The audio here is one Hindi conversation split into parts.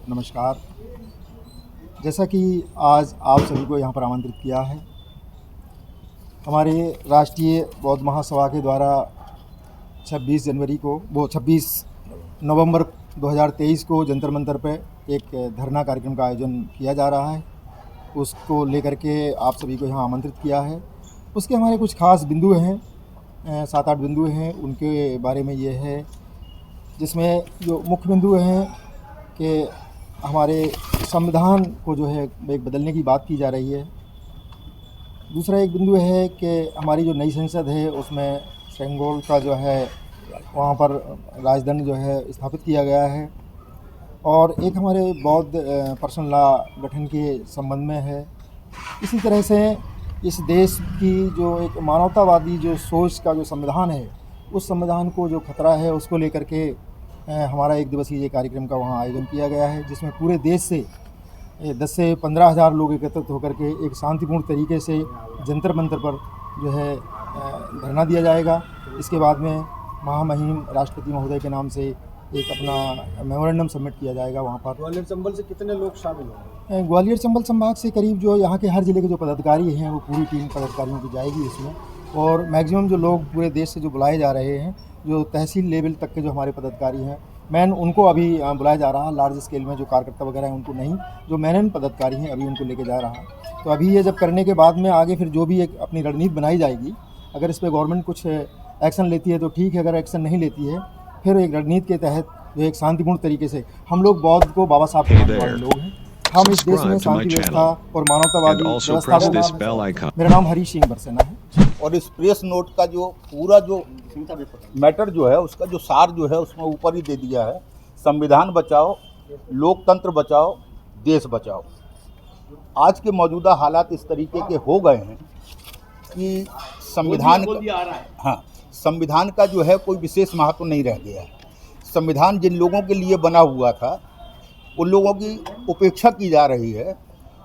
नमस्कार। जैसा कि आज आप सभी को यहाँ पर आमंत्रित किया है, हमारे राष्ट्रीय बौद्ध महासभा के द्वारा 26 नवंबर 2023 को जंतर मंतर पर एक धरना कार्यक्रम का आयोजन किया जा रहा है। उसको लेकर के आप सभी को यहाँ आमंत्रित किया है। उसके हमारे कुछ खास बिंदु हैं, 7-8 बिंदु हैं। उनके बारे में ये है, जिसमें जो मुख्य बिंदु हैं कि हमारे संविधान को जो है एक बदलने की बात की जा रही है। दूसरा एक बिंदु है कि हमारी जो नई संसद है उसमें सेंगोल का जो है वहाँ पर राजदंड जो है स्थापित किया गया है। और एक हमारे बौद्ध पर्सनल लॉ गठन के संबंध में है। इसी तरह से इस देश की जो एक मानवतावादी जो सोच का जो संविधान है, उस संविधान को जो खतरा है उसको लेकर के हमारा 1 दिवसीय ये कार्यक्रम का वहाँ आयोजन किया गया है, जिसमें पूरे देश से 10 से 15 हज़ार लोग एकत्रित होकर के एक शांतिपूर्ण तरीके से जंतर मंतर पर जो है धरना दिया जाएगा। इसके बाद में महामहिम राष्ट्रपति महोदय के नाम से एक अपना मेमोरेंडम सबमिट किया जाएगा वहाँ पर। ग्वालियर चंबल से कितने लोग शामिल होंगे? ग्वालियर चंबल संभाग से करीब जो यहाँ के हर ज़िले के जो पदाधिकारी हैं वो पूरी टीम पदाधिकारियों की जाएगी इसमें। और मैक्सिमम जो लोग पूरे देश से जो बुलाए जा रहे हैं, जो तहसील लेवल तक के जो हमारे पदाधिकारी हैं, मैन उनको अभी बुलाया जा रहा है। लार्ज स्केल में जो कार्यकर्ता वगैरह हैं उनको नहीं, जो मैन पदाधिकारी हैं अभी उनको लेके जा रहा है। तो अभी ये जब करने के बाद में आगे फिर जो भी एक अपनी रणनीति बनाई जाएगी, अगर इस पर गवर्नमेंट कुछ एक्शन लेती है तो ठीक है, अगर एक्शन नहीं लेती है फिर एक रणनीति के तहत जो एक शांतिपूर्ण तरीके से, हम लोग बौद्ध को बाबा साहब के मानने वाले लोग हैं। हम इस देश में शांति व्यवस्था और मानवतावादी व्यवस्था। मेरा नाम हरीश सिंह बरसेना है। और इस प्रेस नोट का जो पूरा जो मैटर जो है उसका जो सार जो है उसमें ऊपर ही दे दिया है, संविधान बचाओ, लोकतंत्र बचाओ, देश बचाओ। आज के मौजूदा हालात इस तरीके के हो गए हैं कि संविधान का जो है कोई विशेष महत्व नहीं रह गया है। संविधान जिन लोगों के लिए बना हुआ था उन लोगों की उपेक्षा की जा रही है,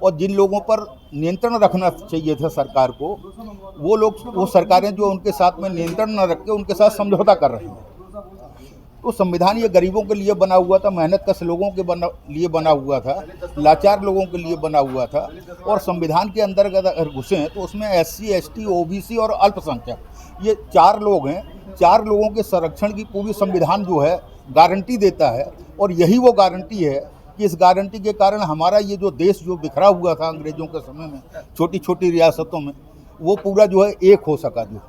और जिन लोगों पर नियंत्रण रखना चाहिए था सरकार को, वो सरकारें जो उनके साथ में नियंत्रण न रख के उनके साथ समझौता कर रही हैं। तो संविधान ये गरीबों के लिए बना हुआ था, मेहनत कश लोगों के लिए बना हुआ था, लाचार लोगों के लिए बना हुआ था। और संविधान के अंतर्गत अगर घुसे हैं तो उसमें SC, ST, OBC और अल्पसंख्यक, ये 4 लोग हैं। 4 लोगों के संरक्षण की पूरी संविधान जो है गारंटी देता है। और यही वो गारंटी है कि इस गारंटी के कारण हमारा ये जो देश जो बिखरा हुआ था अंग्रेज़ों के समय में छोटी छोटी रियासतों में, वो पूरा जो है एक हो सका। जो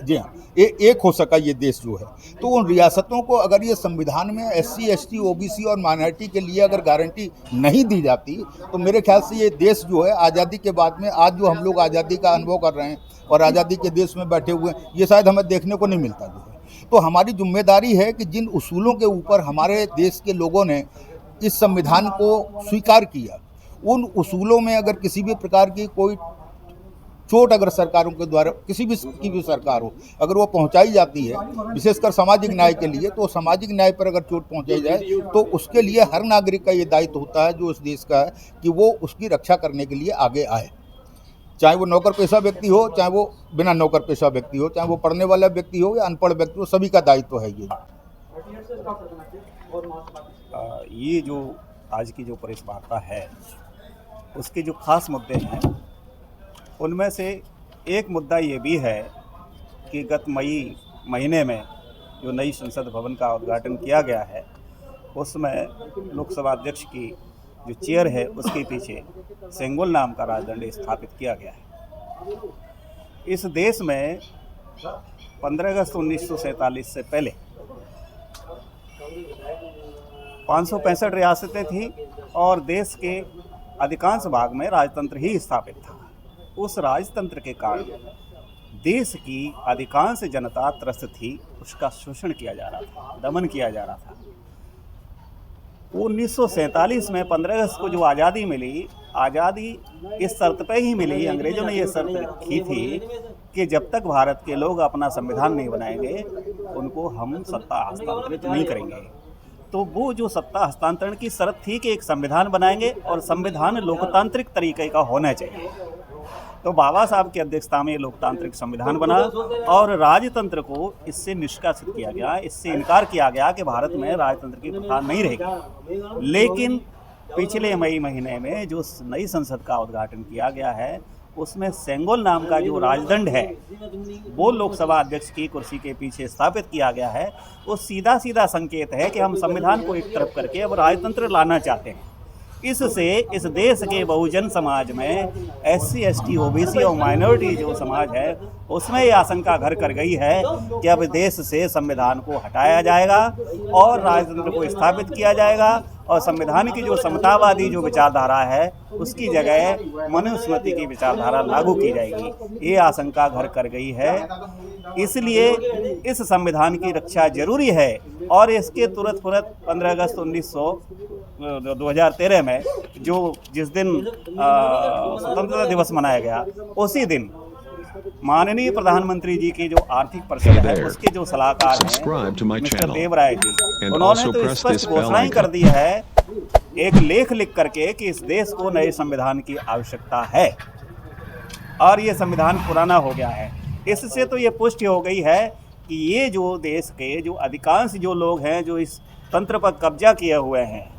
जी हाँ, एक हो सका ये देश जो है। तो उन रियासतों को अगर ये संविधान में SC, ST, OBC और माइनॉरिटी के लिए अगर गारंटी नहीं दी जाती तो मेरे ख्याल से ये देश जो है आज़ादी के बाद में, आज जो हम लोग आज़ादी का अनुभव कर रहे हैं और आज़ादी के देश में बैठे हुए हैं, ये शायद हमें देखने को नहीं मिलता जो है। तो हमारी जिम्मेदारी है कि जिन उसूलों के ऊपर हमारे देश के लोगों ने इस संविधान को स्वीकार किया, उन उसूलों में अगर किसी भी प्रकार की कोई चोट अगर सरकारों के द्वारा, किसी भी की भी सरकार हो, अगर वो पहुंचाई जाती है, विशेषकर सामाजिक न्याय के लिए, तो सामाजिक न्याय पर अगर चोट पहुंचाई जाए तो उसके लिए हर नागरिक का ये दायित्व होता है जो इस देश का है कि वो उसकी रक्षा करने के लिए आगे आए। चाहे वो नौकर पेशा व्यक्ति हो, चाहे वो बिना नौकर पेशा व्यक्ति हो, चाहे वो पढ़ने वाला व्यक्ति हो या अनपढ़ व्यक्ति हो, सभी का दायित्व है ये जो आज की जो प्रेस वार्ता है उसके जो खास मुद्दे हैं, उनमें से एक मुद्दा ये भी है कि गत मई महीने में जो नई संसद भवन का उद्घाटन किया गया है, उसमें लोकसभा अध्यक्ष की जो चेयर है उसके पीछे सेंगोल नाम का राजदंड स्थापित किया गया है। इस देश में 15 अगस्त 1947 से पहले 565 रियासतें थीं और देश के अधिकांश भाग में राजतंत्र ही स्थापित था। उस राजतंत्र के कारण देश की अधिकांश जनता त्रस्त थी, उसका शोषण किया जा रहा था, दमन किया जा रहा था। 1947 में 15 अगस्त को जो आज़ादी मिली, आज़ादी इस शर्त पे ही मिली, अंग्रेज़ों ने ये शर्त रखी थी कि जब तक भारत के लोग अपना संविधान नहीं बनाएंगे उनको हम सत्ता हस्तांतरित नहीं करेंगे। तो वो जो सत्ता हस्तांतरण की शर्त थी कि एक संविधान बनाएंगे और संविधान लोकतांत्रिक तरीके का होना चाहिए। तो बाबा साहब की अध्यक्षता में लोकतांत्रिक संविधान बना और राजतंत्र को इससे निष्कासित किया गया, इससे इनकार किया गया कि भारत में राजतंत्र की प्रथा नहीं रहेगी। लेकिन पिछले मई महीने में जो नई संसद का उद्घाटन किया गया है उसमें सेंगोल नाम का जो राजदंड है वो लोकसभा अध्यक्ष की कुर्सी के पीछे स्थापित किया गया है। वो सीधा सीधा संकेत है कि हम संविधान को एक तरफ करके अब राजतंत्र लाना चाहते हैं। इससे इस देश के बहुजन समाज में SC ST OBC और माइनॉरिटी जो समाज है उसमें ये आशंका घर कर गई है कि अब देश से संविधान को हटाया जाएगा और राजतंत्र को स्थापित किया जाएगा और संविधान की जो समतावादी जो विचारधारा है उसकी जगह मनुस्मृति की विचारधारा लागू की जाएगी। ये आशंका घर कर गई है। इसलिए इस संविधान की रक्षा जरूरी है और इसके तुरंत 15 अगस्त 2013 में जिस दिन स्वतंत्रता दिवस मनाया गया उसी दिन माननीय प्रधानमंत्री जी की जो आर्थिक परिषद है उसके जो सलाहकार हैं मिस्टर देव राय जी, उन्होंने तो स्पष्ट घोषणा ही कर दी है एक लेख लिख करके कि इस देश को नए संविधान की आवश्यकता है और ये संविधान पुराना हो गया है। इससे तो ये पुष्टि हो गई है कि ये जो देश के जो अधिकांश जो लोग हैं जो इस तंत्र पर कब्जा किए हुए हैं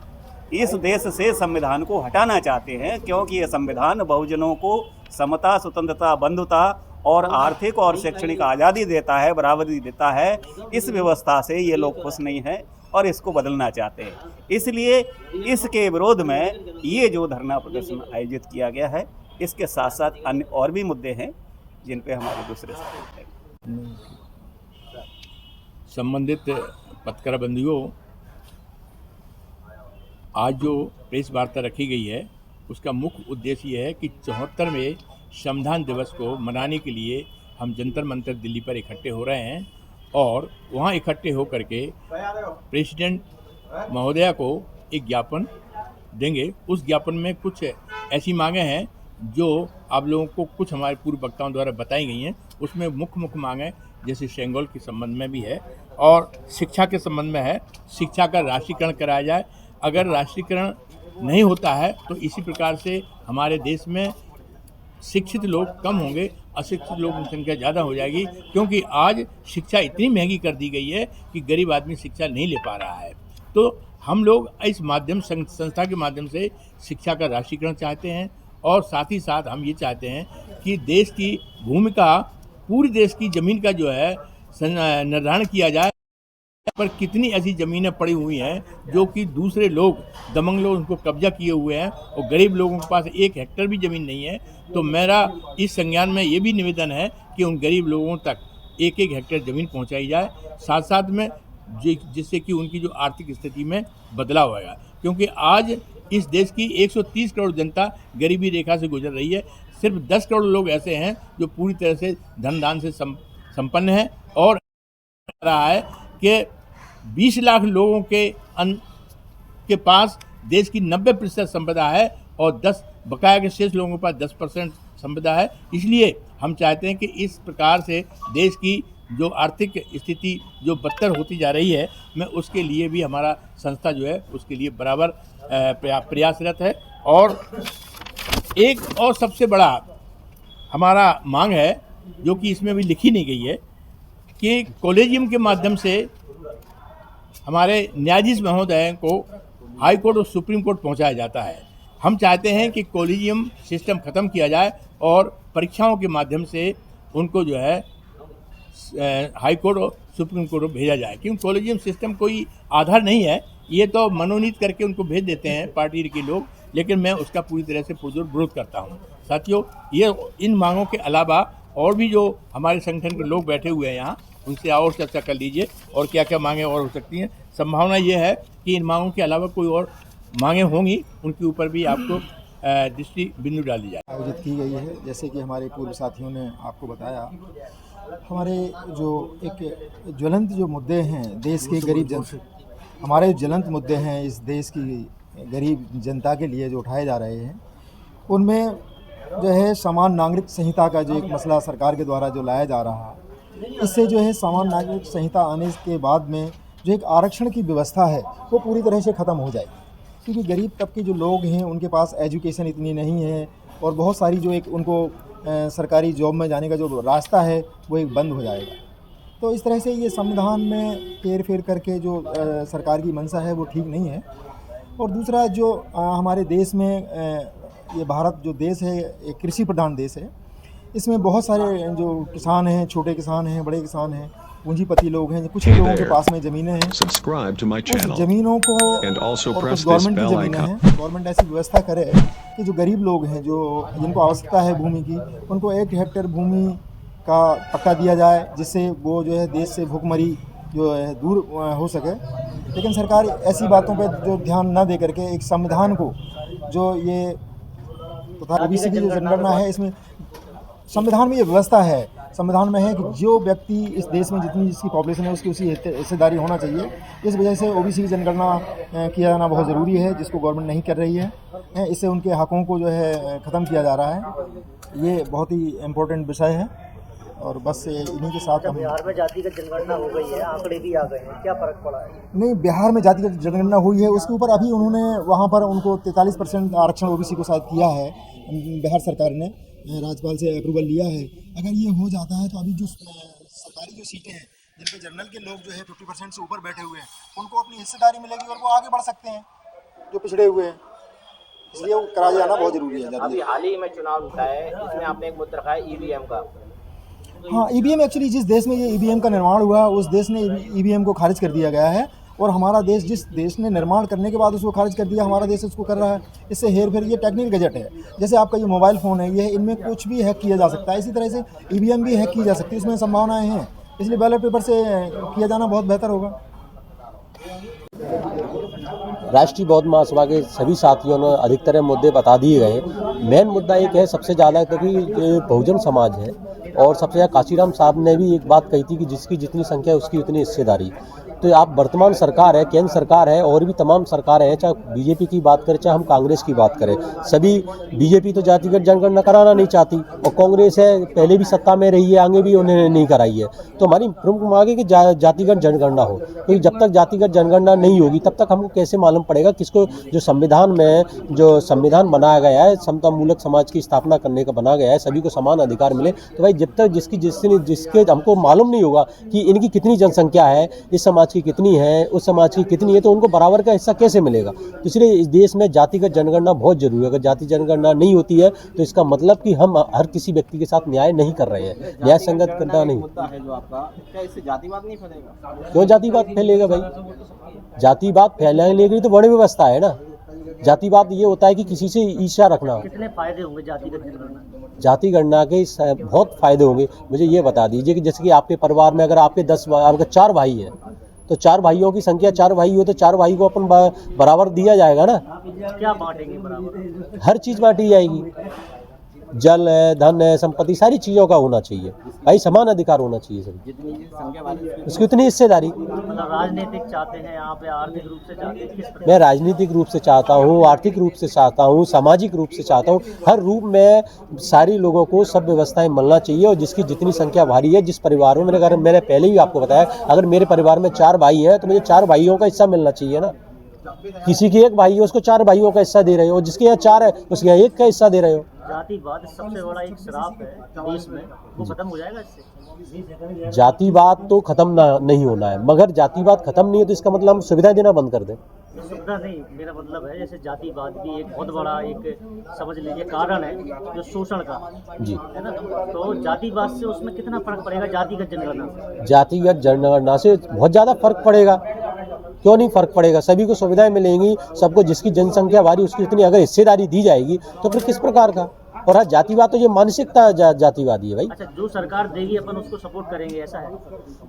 इस देश से संविधान को हटाना चाहते हैं, क्योंकि ये संविधान बहुजनों को समता, स्वतंत्रता, बंधुता और आर्थिक और शैक्षणिक आज़ादी देता है, बराबरी देता है। इस व्यवस्था से ये लोग खुश नहीं हैं और इसको बदलना चाहते हैं। इसलिए इसके विरोध में ये जो धरना प्रदर्शन आयोजित किया गया है, इसके साथ साथ अन्य और भी मुद्दे हैं जिन पे हमारे दूसरे साथी हैं। संबंधित पत्रकार बंधुओं, आज जो प्रेस वार्ता रखी गई है उसका मुख्य उद्देश्य ये है कि 74वें संविधान दिवस को मनाने के लिए हम जंतर मंतर दिल्ली पर इकट्ठे हो रहे हैं और वहाँ इकट्ठे होकर के प्रेसिडेंट महोदया को एक ज्ञापन देंगे। उस ज्ञापन में कुछ ऐसी मांगें हैं जो आप लोगों को कुछ हमारे पूर्व वक्ताओं द्वारा बताई गई हैं। उसमें मुख्य मांगें जैसे सेंगोल के संबंध में भी है और शिक्षा के संबंध में है। शिक्षा का राष्ट्रीयकरण कराया जाए। अगर राष्ट्रीयकरण नहीं होता है तो इसी प्रकार से हमारे देश में शिक्षित लोग कम होंगे, अशिक्षित लोगों की संख्या ज़्यादा हो जाएगी, क्योंकि आज शिक्षा इतनी महंगी कर दी गई है कि गरीब आदमी शिक्षा नहीं ले पा रहा है। तो हम लोग इस माध्यम संस्था के माध्यम से शिक्षा का राष्ट्रीयकरण चाहते हैं और साथ ही साथ हम ये चाहते हैं कि देश की भूमिका, पूरी देश की ज़मीन का जो है निर्धारण किया जाए। पर कितनी ऐसी ज़मीनें पड़ी हुई हैं जो कि दूसरे लोग, दबंग लोग उनको कब्जा किए हुए हैं और गरीब लोगों के पास 1 हेक्टेयर भी ज़मीन नहीं है। तो मेरा इस संज्ञान में ये भी निवेदन है कि उन गरीब लोगों तक 1-1 हेक्टेयर ज़मीन पहुंचाई जाए, साथ साथ में जिससे कि उनकी जो आर्थिक स्थिति में बदलाव होगा। क्योंकि आज इस देश की 130 करोड़ जनता गरीबी रेखा से गुजर रही है। सिर्फ 10 करोड़ लोग ऐसे हैं जो पूरी तरह से धन दान से संपन्न हैं और रहा है कि 20 लाख लोगों के पास देश की 90% संपदा है और 10 बकाया के शेष लोगों के पास 10% संपदा है। इसलिए हम चाहते हैं कि इस प्रकार से देश की जो आर्थिक स्थिति जो बदतर होती जा रही है, मैं उसके लिए भी हमारा संस्था जो है उसके लिए बराबर प्रयासरत है। और एक और सबसे बड़ा हमारा मांग है जो कि इसमें भी लिखी नहीं गई है कि कॉलेजियम के माध्यम से हमारे न्यायाधीश महोदय को हाई कोर्ट और सुप्रीम कोर्ट पहुंचाया जाता है। हम चाहते हैं कि कॉलेजियम सिस्टम ख़त्म किया जाए और परीक्षाओं के माध्यम से उनको जो है हाई कोर्ट और सुप्रीम कोर्ट भेजा जाए, क्योंकि कॉलेजियम सिस्टम कोई आधार नहीं है। ये तो मनोनीत करके उनको भेज देते हैं पार्टी के लोग, लेकिन मैं उसका पूरी तरह से पुरजोर विरोध करता हूँ। साथियों, ये इन मांगों के अलावा और भी जो हमारे संगठन के लोग बैठे हुए हैं यहाँ, उनसे और चर्चा कर लीजिए और क्या क्या मांगें और हो सकती हैं। संभावना ये है कि इन मांगों के अलावा कोई और मांगें होंगी, उनके ऊपर भी आपको दृष्टि बिंदु डाली जाए। आयोजित की गई है। जैसे कि हमारे पूर्व साथियों ने आपको बताया, हमारे जो एक ज्वलंत जो मुद्दे हैं देश के गरीब हमारे ज्वलंत मुद्दे हैं इस देश की गरीब जनता के लिए जो उठाए जा रहे हैं, उनमें जो है समान नागरिक संहिता का जो एक मसला सरकार के द्वारा जो लाया जा रहा है, इससे जो है समान नागरिक संहिता आने के बाद में जो एक आरक्षण की व्यवस्था है वो पूरी तरह से ख़त्म हो जाएगी। क्योंकि गरीब तबके जो लोग हैं उनके पास एजुकेशन इतनी नहीं है और बहुत सारी जो एक उनको सरकारी जॉब में जाने का जो रास्ता है वो एक बंद हो जाएगा। तो इस तरह से ये संविधान में हेर फेर करके जो सरकार की मंशा है वो ठीक नहीं है। और दूसरा जो हमारे देश में ये भारत जो देश है एक कृषि प्रधान देश है। इसमें बहुत सारे जो किसान हैं, छोटे किसान हैं, बड़े किसान हैं, पूंजीपति लोग हैं, कुछ ही लोगों के पास में ज़मीनें हैं। Subscribe to my उस channel ज़मीनों को and also और press कुछ this गवर्नमेंट की bell ज़मीनें icon. हैं, गवर्नमेंट ऐसी व्यवस्था करे कि जो गरीब लोग हैं, जो जिनको आवश्यकता है भूमि की, उनको 1 हेक्टेयर भूमि का पट्टा दिया जाए, जिससे वो जो है देश से भूखमरी जो है दूर हो सके। लेकिन सरकार ऐसी बातों पर जो ध्यान न दे करके एक संविधान को जो ये तथा ओबीसी की जो जनगणना है, इसमें संविधान में ये व्यवस्था है, संविधान में है कि जो व्यक्ति इस देश में जितनी जिसकी पॉपुलेशन है उसकी उसी हिस्सेदारी होना चाहिए। इस वजह से ओबीसी की जनगणना किया जाना बहुत ज़रूरी है, जिसको गवर्नमेंट नहीं कर रही है। इससे उनके हकों को जो है ख़त्म किया जा रहा है। ये बहुत ही इम्पोर्टेंट विषय है और बस इन्हीं के साथ हम बिहार में जातिगत जनगणना हो गई है, आंकड़े भी आ गए हैं, क्या फ़र्क पड़ा है? नहीं, बिहार में जातिगत जनगणना हुई है, उसके ऊपर अभी उन्होंने वहाँ पर उनको 43% आरक्षण ओबीसी को शायद किया है। बिहार सरकार ने राज्यपाल से अप्रूवल लिया है। अगर ये हो जाता है तो अभी जो सरकारी जो सीटें हैं जिन पे जनरल के लोग जो है 50% से ऊपर बैठे हुए हैं, उनको अपनी हिस्सेदारी मिलेगी और वो आगे बढ़ सकते हैं जो पिछड़े हुए हैं। इसलिए वो कराया जाना बहुत ज़रूरी है। अभी हाल ही में चुनाव होता है, इसमें आपने एक मुद्दा रखा है ईवीएम का। हाँ, ईवीएम एक्चुअली जिस देश में ये ईवीएम का निर्माण हुआ उस देश ने ईवीएम को खारिज कर दिया गया है और हमारा देश जिस देश ने निर्माण करने के बाद उसको खारिज कर दिया, हमारा देश उसको कर रहा है। इससे हेर फेर ये टेक्निकल गैजेट है, जैसे आपका ये मोबाइल फ़ोन है, ये इनमें कुछ भी हैक किया जा सकता है। इसी तरह से ईवीएम भी हैक की जा सकती है, इसमें संभावनाएं हैं। इसलिए बैलेट पेपर से किया जाना बहुत बेहतर होगा। राष्ट्रीय बौद्ध महासभा के सभी साथियों ने अधिकतर मुद्दे बता दिए गए। मेन मुद्दा एक है सबसे ज़्यादा, क्योंकि बहुजन समाज है और सबसे ज़्यादा काशीराम साहब ने भी एक बात कही थी कि जिसकी जितनी संख्या है उसकी उतनी हिस्सेदारी। तो आप वर्तमान सरकार है, केंद्र सरकार है और भी तमाम सरकारें हैं, चाहे बीजेपी की बात करें चाहे हम कांग्रेस की बात करें, सभी बीजेपी तो जातिगत जनगणना कराना नहीं चाहती और कांग्रेस है पहले भी सत्ता में रही है, आगे भी उन्होंने नहीं कराई है। तो हमारी प्रमुख मांग है कि जातिगत जनगणना हो, क्योंकि जब तक जातिगत जनगणना नहीं होगी तब तक हमको कैसे मालूम पड़ेगा किसको, जो संविधान में जो संविधान बनाया गया है समता मूलक समाज की स्थापना करने का बना गया है, सभी को समान अधिकार मिले। तो भाई जब तक जिसके हमको मालूम नहीं होगा कि इनकी कितनी जनसंख्या है, इस समाज की कितनी है, उस समाज की कितनी है, तो उनको बराबर का हिस्सा कैसे मिलेगा। तो इसलिए इस देश में जातिगत जनगणना बहुत जरूरी है। अगर जाति जनगणना नहीं होती है तो इसका मतलब कि हम हर किसी व्यक्ति के साथ न्याय नहीं कर रहे हैं, न्याय संगत करना नहीं। मुद्दा है जो आपका, क्या इससे जातिवाद नहीं फैलेगा? क्यों जातिवाद फैलेगा भाई? जातिवाद फैलाने के लिए तो बड़ी व्यवस्था है ना। जातिवाद ये होता है कि किसी से ईर्ष्या रखना। कितने फायदे होंगे जातिगत जनगणना? जाति गणना के बहुत फायदे होंगे। मुझे ये बता दीजिए कि जैसे कि आपके परिवार में अगर आपके 4 भाई हैं तो 4 भाइयों की संख्या 4 भाई हो तो 4 भाई को अपन बराबर दिया जाएगा ना। क्या बांटेंगे बराबर? हर चीज़ बांटी जाएगी, जल है, धन है, संपत्ति, सारी चीज़ों का होना चाहिए भाई, समान अधिकार होना चाहिए सभी, जितनी संख्या वाली उसकी उतनी हिस्सेदारी। मतलब राजनीतिक चाहते हैं यहाँ पे, आर्थिक रूप से चाहते हैं, किस प्रकार? मैं राजनीतिक रूप से चाहता हूँ, आर्थिक रूप से चाहता हूँ, सामाजिक रूप से चाहता हूँ, हर रूप में सारी लोगों को सब व्यवस्थाएं मिलना चाहिए। और जिसकी जितनी संख्या भारी है, जिस परिवार में मैंने पहले ही आपको बताया, अगर मेरे परिवार में 4 भाई हैं तो मुझे 4 भाइयों का हिस्सा मिलना चाहिए ना। किसी की 1 भाई है उसको 4 भाइयों का हिस्सा दे रहे हो, जिसके यहाँ 4 है उसके यहाँ 1 का हिस्सा दे रहे हो। जातिवाद सबसे बड़ा एक श्राप है देश में, वो खत्म हो जाएगा इससे? जातिवाद तो खत्म नहीं होना है, मगर जातिवाद खत्म नहीं हो तो इसका मतलब हम सुविधा देना बंद कर दें। सुविधा नहीं, मेरा मतलब है जैसे जातिवाद भी एक बहुत बड़ा एक समझ लीजिए कारण है जो शोषण का जी है ना। तो जातिवाद से उसमें कितना फर्क पड़ेगा जातिगत जनगणना से? जातिगत जनगणना से बहुत ज़्यादा फर्क पड़ेगा। क्यों नहीं फर्क पड़ेगा? सभी को सुविधाएं मिलेंगी, सबको जिसकी जनसंख्या भारी उसकी उतनी अगर हिस्सेदारी दी जाएगी तो फिर किस प्रकार का। और हाँ, जातिवाद तो ये मानसिकता जातिवादी है भाई। अच्छा, जो सरकार देगी अपन उसको सपोर्ट करेंगे, ऐसा है?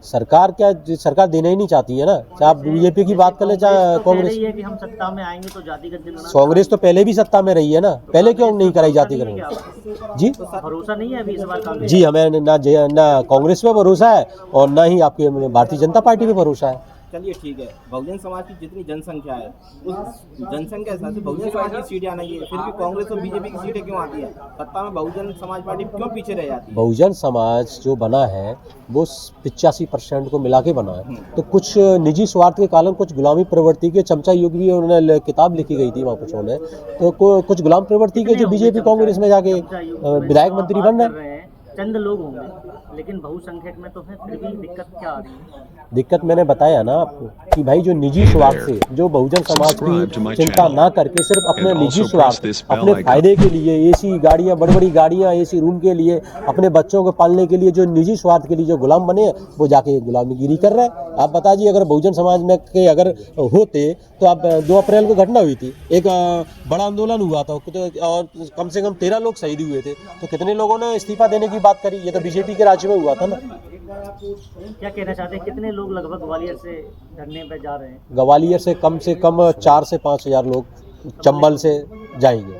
सरकार देना ही नहीं चाहती है ना। चाहे आप बीजेपी की बात कर ले चाहे कांग्रेस। है कि हम सत्ता में आएंगे तो जातिगत जनगणना। कांग्रेस तो पहले भी सत्ता में रही है ना, पहले क्यों नहीं कराई जाती जनगणना? जी भरोसा नहीं है अभी इस बार कांग्रेस? जी, हमें ना कांग्रेस पे भरोसा है और ना ही आपके भारतीय जनता पार्टी पे भरोसा है। चलिए ठीक है, बहुजन समाज की जितनी जनसंख्या है उस जनसंख्या के हिसाब से बहुजन समाज की सीटें आना चाहिए, फिर भी कांग्रेस और बीजेपी की सीटें क्यों आती है? सत्ता में बहुजन समाज पार्टी क्यों पीछे रह जाती है? बहुजन समाज जो बना है वो 85% को मिला के बना है। तो कुछ निजी स्वार्थ के कारण कुछ गुलामी प्रवृत्ति के चमचा युग भी उन्होंने किताब लिखी गई थी वहाँ कुछ ने, तो कुछ गुलाम प्रवृत्ति के जो बीजेपी कांग्रेस में जाके विधायक मंत्री बन रहे हैं। चंद लोग होंगे, लेकिन बहुसंख्यक में तो है, फिर भी दिक्कत क्या आ रही है? दिक्कत मैंने बताया ना आपको कि भाई जो निजी स्वार्थ से जो बहुजन समाज की चिंता ना करके सिर्फ अपने निजी स्वार्थ, अपने फायदे के लिए एसी गाड़ियां, बड़ी बड़ी गाड़ियां, एसी रूम के लिए, अपने बच्चों को पालने के लिए जो निजी स्वार्थ के लिए जो गुलाम बने वो जाके गुलामीगिरी कर रहे हैं। आप बताइए अगर बहुजन समाज में के अगर होते तो आप 2 अप्रैल को घटना हुई थी, एक बड़ा आंदोलन हुआ था और कम से कम 13 लोग शहीद हुए थे, तो कितने लोगों ने इस्तीफा देने की बात करी? ये तो बीजेपी के राज्य में हुआ था ना। क्या कहना चाहते हैं, कितने लोग लगभग ग्वालियर से धरने पे जा रहे हैं? ग्वालियर से कम 4 से 5 हज़ार लोग चंबल से जाएंगे।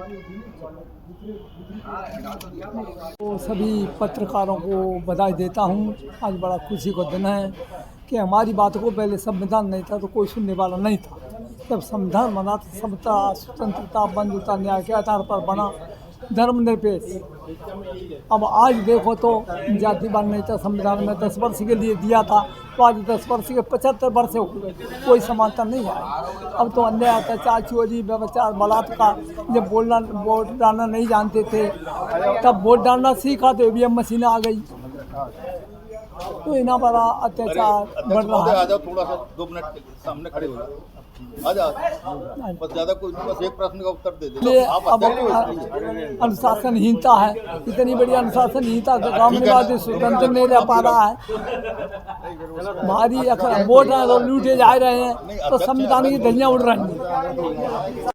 तो सभी पत्रकारों को बधाई देता हूँ। आज बड़ा खुशी का दिन है कि हमारी बात को पहले संविधान नहीं था तो कोई सुनने वाला नहीं था। जब संविधान बना तो समता, स्वतंत्रता, बंधुता, न्याय के आधार पर बना, धर्मनिरपेक्ष। अब आज देखो तो जातिवाद नहीं था, संविधान में 10 वर्ष के लिए दिया था, तो आज 10 वर्ष के 75 वर्ष हो गए, कोई समानता नहीं है। अब तो अन्याय, अत्याचार, चोरी, व्यभिचार, बलात्कार। जब वोट डालना नहीं जानते थे तब वोट डालना सीखा तो ईवीएम मशीन आ गई, तो इतना बड़ा अत्याचार बढ़ रहा है। आ जाओ थोड़ा सा 2 मिनट के सामने खड़े हो जाओ, आ जाओ, बस ज़्यादा कोई, बस एक प्रश्न का उत्तर दे दे। अब अनुशासनहीनता है, इतनी बड़ी अनुशासनहीनता के काम में स्वतंत्र नहीं रह पा रहा है। भारी वोट लूटे जा रहे हैं तो संविधान की धज्जियां उड़ रही हैं।